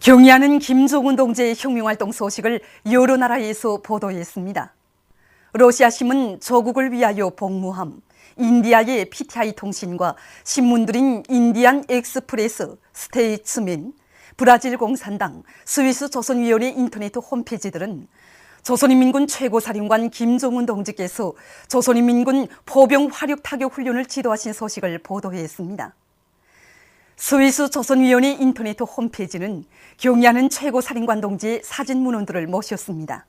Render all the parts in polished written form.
경의하는 김정은 동지의 혁명활동 소식을 여러 나라에서 보도했습니다. 러시아 신문 조국을 위하여 복무함, 인디아의 PTI 통신과 신문들인 인디안 엑스프레스, 스테이츠맨, 브라질 공산당, 스위스 조선위원회 인터넷 홈페이지들은 조선인민군 최고사령관 김정은 동지께서 조선인민군 포병 화력 타격 훈련을 지도하신 소식을 보도했습니다. 스위스 조선위원회 인터넷 홈페이지는 경의하는 최고사령관 동지의 사진 문헌들을 모셨습니다.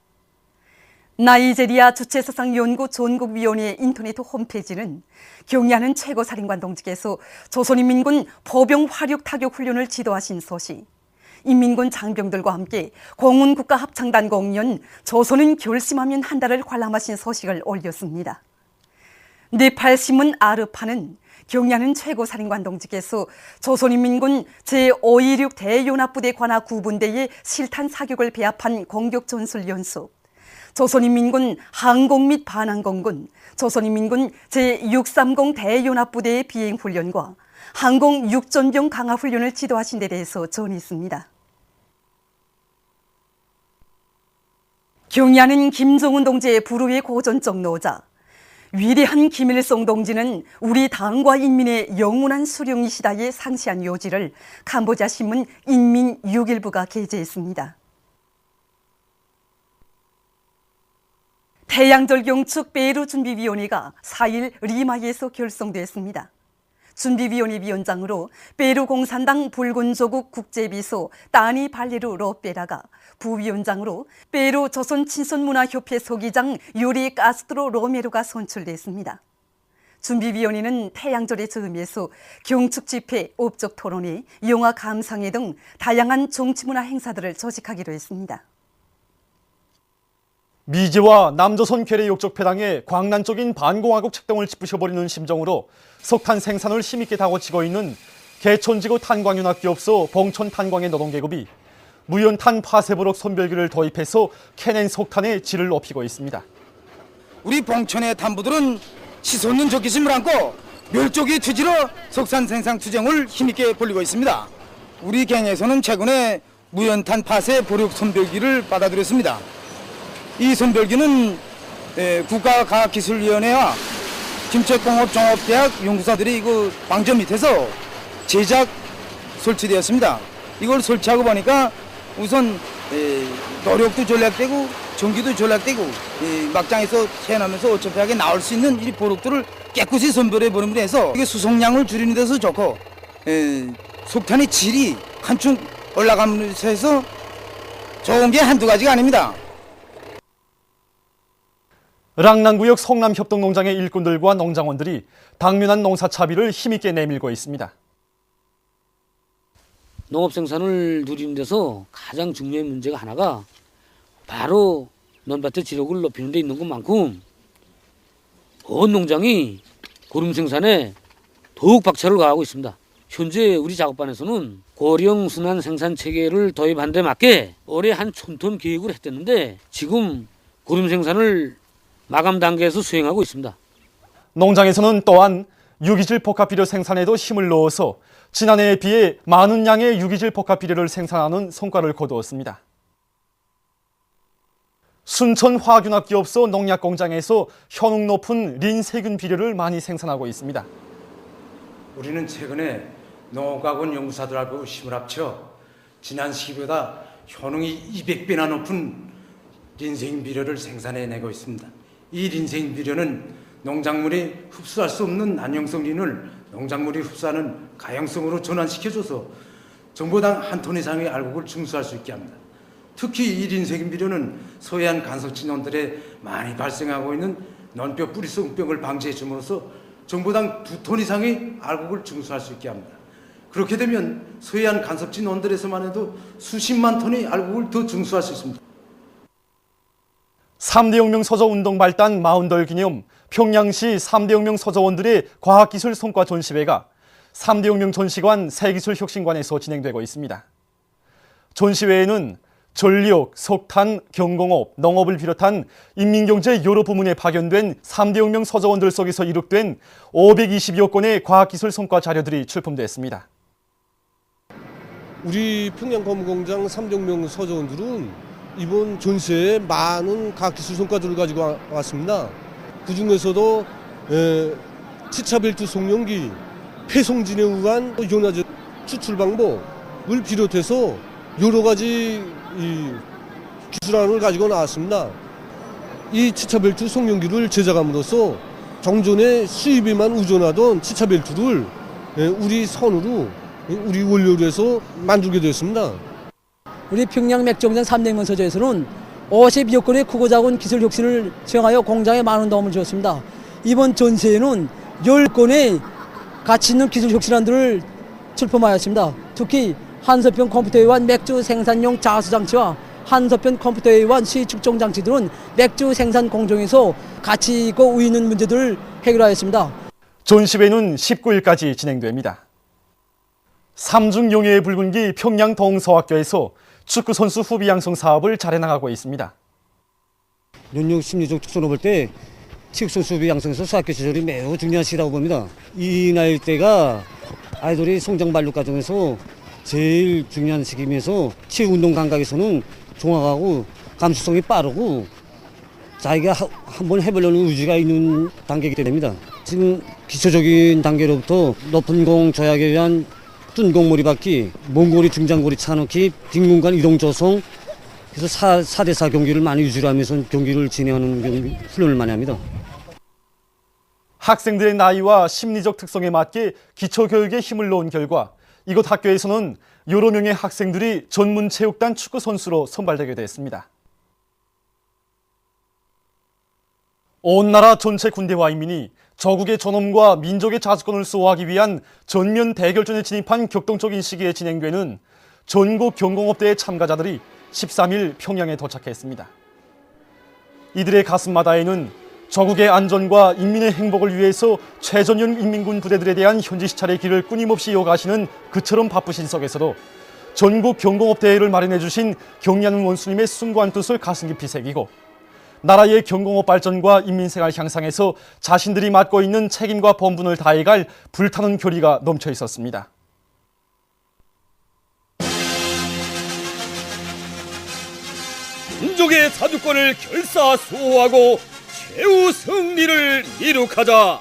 나이제리아 주체사상연구 전국위원회 인터넷 홈페이지는 경의하는 최고사령관 동지께서 조선인민군 포병 화력 타격 훈련을 지도하신 소식, 인민군 장병들과 함께 공훈국가합창단 공연 조선은 결심하면 한다를 관람하신 소식을 올렸습니다. 네팔 신문 아르파는 경의하는 최고사령관 동지께서 조선인민군 제526 대연합부대 관하 구분대의 실탄 사격을 배합한 공격 전술 연습, 조선인민군 항공 및 반항공군, 조선인민군 제630 대연합부대의 비행훈련과 항공 육전병 강화 훈련을 지도하신 데 대해서 전했습니다. 경의하는 김정은 동지의 불후의 고전적 노자, 위대한 김일성 동지는 우리 당과 인민의 영원한 수령이시다의 상세한 요지를 캄보디아 신문 인민 6일부가 게재했습니다. 태양절경축 페루준비위원회가 4일 리마에서 결성됐습니다. 준비위원회 위원장으로 페루 공산당 붉은조국 국제비서 따니 발레루 로페라가, 부위원장으로 페루 조선친선문화협회 소기장 요리 카스트로 로메로가 선출됐습니다. 준비위원회는 태양절의 즈음에서 경축집회, 업적 토론회, 영화 감상회 등 다양한 정치문화 행사들을 조직하기로 했습니다. 미제와 남조선 괴뢰 욕적폐당에 광란적인 반공화국 책동을 짚으셔버리는 심정으로 석탄 생산을 힘있게 다궈치고 있는 개천지구 탄광윤학기업소 봉천탄광의 노동계급이 무연탄 파쇄부록 선별기를 도입해서 캐낸 석탄의 질을 높이고 있습니다. 우리 봉천의 탄부들은 치솟는 적기심을 안고 멸족의 투지로 석탄 생산 투쟁을 힘있게 벌이고 있습니다. 우리 갱에서는 최근에 무연탄 파쇄 보력 선별기를 받아들였습니다. 이 선별기는 국가과학기술위원회와 김책공업종합대학 연구사들이 이거 방전 밑에서 제작 설치되었습니다. 이걸 설치하고 보니까 우선 노력도 전략되고 전기도 전략되고 막장에서 태어나면서 어차피 나올 수 있는 이 보력들을 깨끗이 선별해 버림으로 해서 이게 수송량을 줄이는 데서 좋고 석탄의 질이 한층 올라가면서 해서 좋은 게 한두 가지가 아닙니다. 랑난구역 성남협동농장의 일꾼들과 농장원들이 당면한 농사 차비를 힘있게 내밀고 있습니다. 농업 생산을 누리는 데서 가장 중요한 문제가 하나가 바로 논밭의 지력을 높이는 데 있는 것만큼 온 농장이 고름 생산에 더욱 박차를 가하고 있습니다. 현재 우리 작업반에서는 고령 순환 생산 체계를 도입한 데 맞게 올해 한 1000톤 계획을 했댔는데 지금 고름 생산을 마감 단계에서 수행하고 있습니다. 농장에서는 또한 유기질 복합비료 생산에도 힘을 넣어서 지난해에 비해 많은 양의 유기질 복합비료를 생산하는 성과를 거두었습니다. 순천화학융합기업소 농약공장에서 효능 높은 린세균 비료를 많이 생산하고 있습니다. 우리는 최근에 농업과학원 연구사들하고 힘을 합쳐 지난 시기보다 효능이 200배나 높은 린세균 비료를 생산해내고 있습니다. 이 린세균 비료는 농작물이 흡수할 수 없는 난용성 린을 농작물이 흡수하는 가용성으로 전환시켜줘서 정보당 한 톤 이상의 알곡을 증수할 수 있게 합니다. 특히 이 린세균 비료는 서해안 간석진원들에 많이 발생하고 있는 논뼈 뿌리성병을 방지해 줌으로써 정보당 2톤 이상의 알곡을 증수할 수 있게 합니다. 그렇게 되면 서해안 간석진원들에서만 해도 수십만 톤의 알곡을 더 증수할 수 있습니다. 3대 혁명 서저운동 발단 40돌 기념 평양시 3대 혁명 서저원들의 과학기술 성과 전시회가 3대 혁명 전시관 새기술혁신관에서 진행되고 있습니다. 전시회에는 전력, 석탄, 경공업, 농업을 비롯한 인민경제 여러 부문에 파견된 3대 혁명 서저원들 속에서 이룩된 520여 건의 과학기술 성과 자료들이 출품됐습니다. 우리 평양 검공장 300명 서정원들은 이번 전시회에 많은 과학기술 성과들을 가지고 왔습니다. 그 중에서도 치차벨트 송영기, 폐송진에 의한 이온화제 추출 방법을 비롯해서 여러 가지 기술안을 가지고 나왔습니다. 이 치차벨트 송영기를 제작함으로써 정전에 수입에만 의존하던 치차벨트를 우리 선으로 우리 원료로 해서 만들게 되었습니다. 우리 평양 맥주공장 300명 서재에서는 52억 건의 크고 작은 기술 혁신을 수행하여 공장에 많은 도움을 주었습니다. 이번 전시회에는 10건의 가치 있는 기술 혁신안들을 출품하였습니다. 특히 한서편 컴퓨터에 의한 맥주 생산용 자수 장치와 한서편 컴퓨터에 의한 수위 측정 장치 등은 맥주 생산 공정에서 가치 있고 의의 있는 문제들을 해결하였습니다. 전시회는 19일까지 진행됩니다. 삼중용해의 붉은기 평양 동서학교에서 축구선수 후비 양성 사업을 잘 해나가고 있습니다. 연령 심리적 특성을 볼 때 체육선수 후비 양성에서 소학교 시절이 매우 중요한 시기라고 봅니다. 이 나이 때가 아이돌이 성장 만료 과정에서 제일 중요한 시기면서 체육운동 감각에서는 종합하고 감수성이 빠르고 자기가 한번 해보려는 의지가 있는 단계이기 때문입니다. 지금 기초적인 단계로부터 높은 공 조약에 의한 뜬공 몰이받기, 몽골이 중장거리 차넣기, 빈공간 이동 조성, 그래서 4대4 경기를 많이 유지를 하면서 경기를 진행하는 훈련을 많이 합니다. 학생들의 나이와 심리적 특성에 맞게 기초교육에 힘을 놓은 결과 이곳 학교에서는 여러 명의 학생들이 전문 체육단 축구 선수로 선발되게 됐습니다. 온 나라 전체 군대와 인민이 저국의 존엄과 민족의 자주권을 수호하기 위한 전면 대결전에 진입한 격동적인 시기에 진행되는 전국 경공업대회 참가자들이 13일 평양에 도착했습니다. 이들의 가슴마다에는 저국의 안전과 인민의 행복을 위해서 최전연 인민군 부대들에 대한 현지 시찰의 길을 끊임없이 이어가시는 그처럼 바쁘신 속에서도 전국 경공업대회를 마련해 주신 경리하는 원수님의 숭고한 뜻을 가슴 깊이 새기고 나라의 경공업 발전과 인민생활 향상에서 자신들이 맡고 있는 책임과 본분을 다해갈 불타는 결의가 넘쳐 있었습니다. 민족의 자주권을 결사 수호하고 최후 승리를 이룩하자.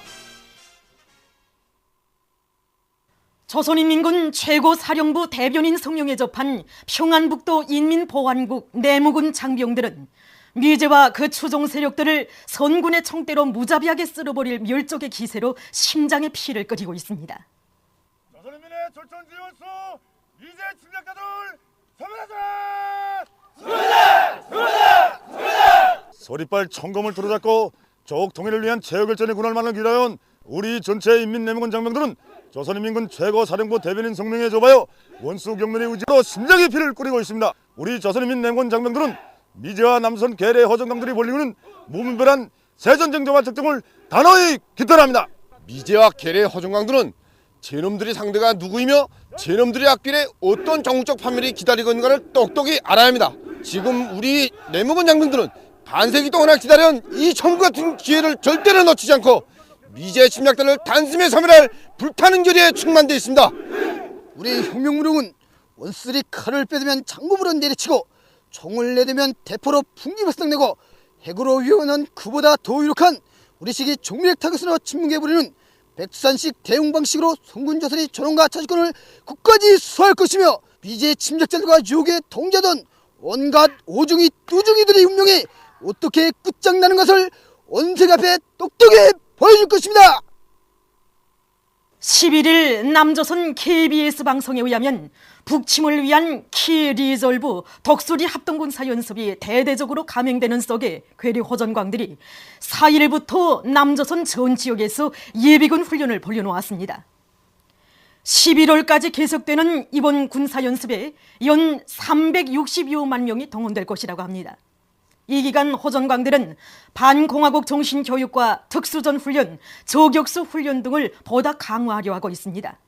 조선인민군 최고사령부 대변인 성명에 접한 평안북도 인민보안국 내무군 장병들은 미제와 그 추종 세력들을 선군의 총대로 무자비하게 쓸어버릴 멸족의 기세로 심장의 피를 끓이고 있습니다. 조선인민의 절천지원수 미제 침략자들 소멸하자! 서리빨 청검을 들어잡고 조국 통일을 위한 최후결전의 군할만을 기다려온 우리 전체 인민내무군 장병들은 조선인민군 최고사령부 대변인 성명에 접하여 원수 경륜의 의지로 심장의 피를 끓이고 있습니다. 우리 조선인민내무군 장병들은 미제와 남선 계례 허정강들이 벌이는 무분별한 세전쟁조와 적정을 단호히 규탄합니다. 미제와 계례 허정강들은 제놈들이 상대가 누구이며 제놈들의 앞길에 어떤 정무적 판멸이 기다리고 있는가를 똑똑히 알아야 합니다. 지금 우리 내무군 장병들은 반세기 동안을 기다려온 이 천국 같은 기회를 절대로 놓치지 않고 미제 침략단을 단숨에 섬멸할 불타는 결의에 충만되어 있습니다. 우리 혁명무령은 원수들이 칼을 빼들면 장구부로 내리치고 총을 내대면 대포로 풍기발성내고 핵으로 위험한 그보다 더 유력한 우리식이 종밀핵 타겟으로 침묵해버리는 백두산식 대응 방식으로 성군조선이 존엄과 자주권을 끝까지 수호할 것이며 미제 침략자들과 유혹에 동조하던 온갖 오중이 뚜중이들의 운명이 어떻게 끝장나는 것을 원색 앞에 똑똑히 보여줄 것입니다. 11일 남조선 KBS 방송에 의하면 북침을 위한 키 리졸브 독수리 합동군사 연습이 대대적으로 감행되는 속에 괴뢰 호전광들이 4일부터 남조선 전 지역에서 예비군 훈련을 벌여놓았습니다. 11월까지 계속되는 이번 군사연습에 연 360여만 명이 동원될 것이라고 합니다. 이 기간 호전광들은 반공화국 정신교육과 특수전 훈련, 저격수 훈련 등을 보다 강화하려 하고 있습니다.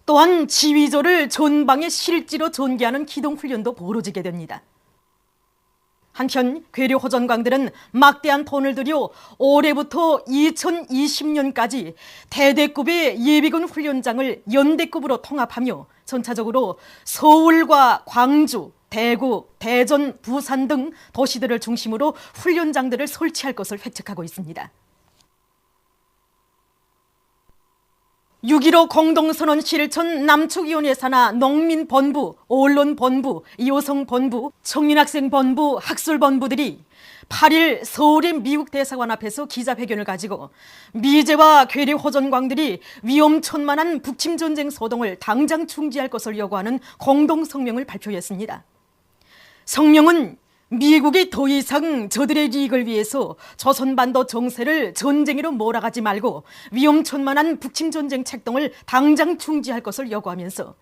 또한 지휘조를 전방에 실지로 전개하는 기동훈련도 벌어지게 됩니다. 한편 괴뢰 호전광들은 막대한 돈을 들여 올해부터 2020년까지 대대급의 예비군 훈련장을 연대급으로 통합하며 전차적으로 서울과 광주, 대구, 대전, 부산 등 도시들을 중심으로 훈련장들을 설치할 것을 획책하고 있습니다. 6.15 공동선언 실천 남측위원회 산하 농민본부, 언론본부, 여성본부, 청년학생본부, 학술본부들이 8일 서울의 미국 대사관 앞에서 기자회견을 가지고 미제와 괴뢰 호전광들이 위험천만한 북침전쟁 소동을 당장 중지할 것을 요구하는 공동성명을 발표했습니다. 성명은 미국이 더 이상 저들의 이익을 위해서 조선반도 정세를 전쟁으로 몰아가지 말고 위험천만한 북침전쟁 책동을 당장 중지할 것을 요구하면서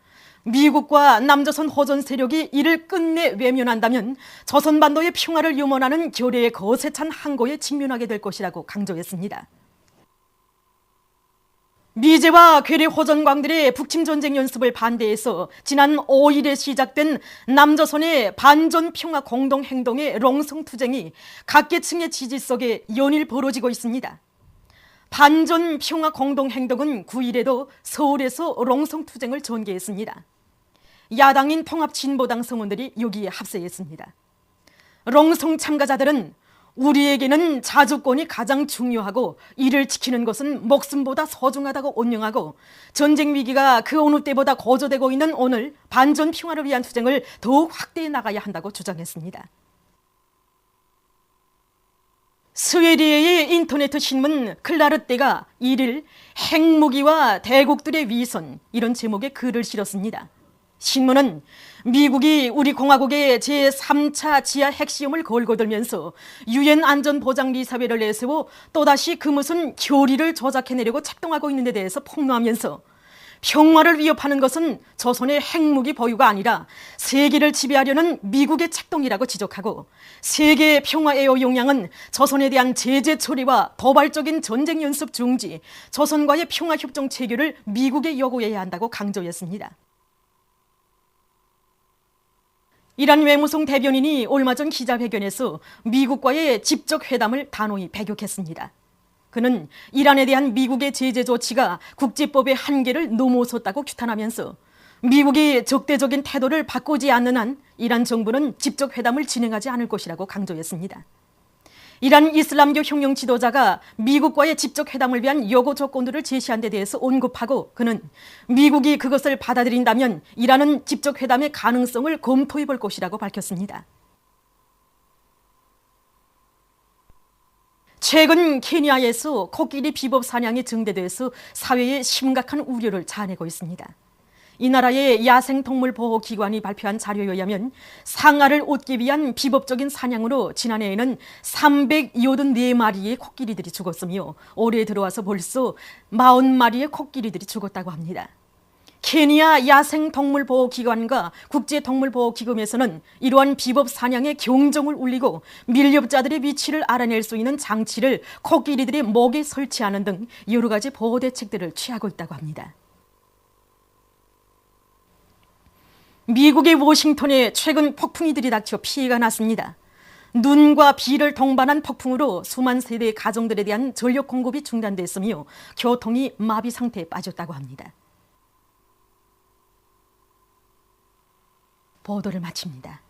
미국과 남조선 호전 세력이 이를 끝내 외면한다면 조선반도의 평화를 유언하는 결의의 거세찬 항고에 직면하게 될 것이라고 강조했습니다. 미제와 괴뢰 호전광들의 북침전쟁 연습을 반대해서 지난 5일에 시작된 남조선의 반전평화 공동행동의 롱성투쟁이 각계층의 지지 속에 연일 벌어지고 있습니다. 반전평화 공동행동은 9일에도 서울에서 롱성투쟁을 전개했습니다. 야당인 통합진보당 성원들이 여기에 합세했습니다. 롱성 참가자들은 우리에게는 자주권이 가장 중요하고 이를 지키는 것은 목숨보다 소중하다고 언명하고 전쟁 위기가 그 어느 때보다 고조되고 있는 오늘 반전 평화를 위한 투쟁을 더욱 확대해 나가야 한다고 주장했습니다. 스웨디의 인터넷 신문 클라르떼가 1일 핵무기와 대국들의 위선 이런 제목의 글을 실었습니다. 신문은 미국이 우리 공화국의 제3차 지하 핵시험을 걸고 들면서 유엔 안전보장이사회를 내세워 또다시 그 무슨 교리를 조작해내려고 책동하고 있는 데 대해서 폭로하면서 평화를 위협하는 것은 조선의 핵무기 보유가 아니라 세계를 지배하려는 미국의 책동이라고 지적하고 세계 평화애호 역량은 조선에 대한 제재 처리와 도발적인 전쟁 연습 중지, 조선과의 평화협정 체결을 미국에 요구해야 한다고 강조했습니다. 이란 외무성 대변인이 얼마 전 기자회견에서 미국과의 직접 회담을 단호히 배격했습니다. 그는 이란에 대한 미국의 제재 조치가 국제법의 한계를 넘어섰다고 규탄하면서 미국이 적대적인 태도를 바꾸지 않는 한 이란 정부는 직접 회담을 진행하지 않을 것이라고 강조했습니다. 이란 이슬람교 혁명 지도자가 미국과의 직접 회담을 위한 요구 조건들을 제시한 데 대해서 언급하고 그는 미국이 그것을 받아들인다면 이란은 직접 회담의 가능성을 검토해 볼 것이라고 밝혔습니다. 최근 케냐에서 코끼리 비법 사냥이 증대돼서 사회에 심각한 우려를 자아내고 있습니다. 이 나라의 야생동물보호기관이 발표한 자료에 의하면 상아를 얻기 위한 비법적인 사냥으로 지난해에는 384마리의 코끼리들이 죽었으며 올해 들어와서 벌써 40마리의 코끼리들이 죽었다고 합니다. 케냐 야생동물보호기관과 국제동물보호기금에서는 이러한 비법 사냥의 경종을 울리고 밀렵자들의 위치를 알아낼 수 있는 장치를 코끼리들의 목에 설치하는 등 여러 가지 보호 대책들을 취하고 있다고 합니다. 미국의 워싱턴에 최근 폭풍이 들이닥쳐 피해가 났습니다. 눈과 비를 동반한 폭풍으로 수만 세대의 가정들에 대한 전력 공급이 중단됐으며 교통이 마비 상태에 빠졌다고 합니다. 보도를 마칩니다.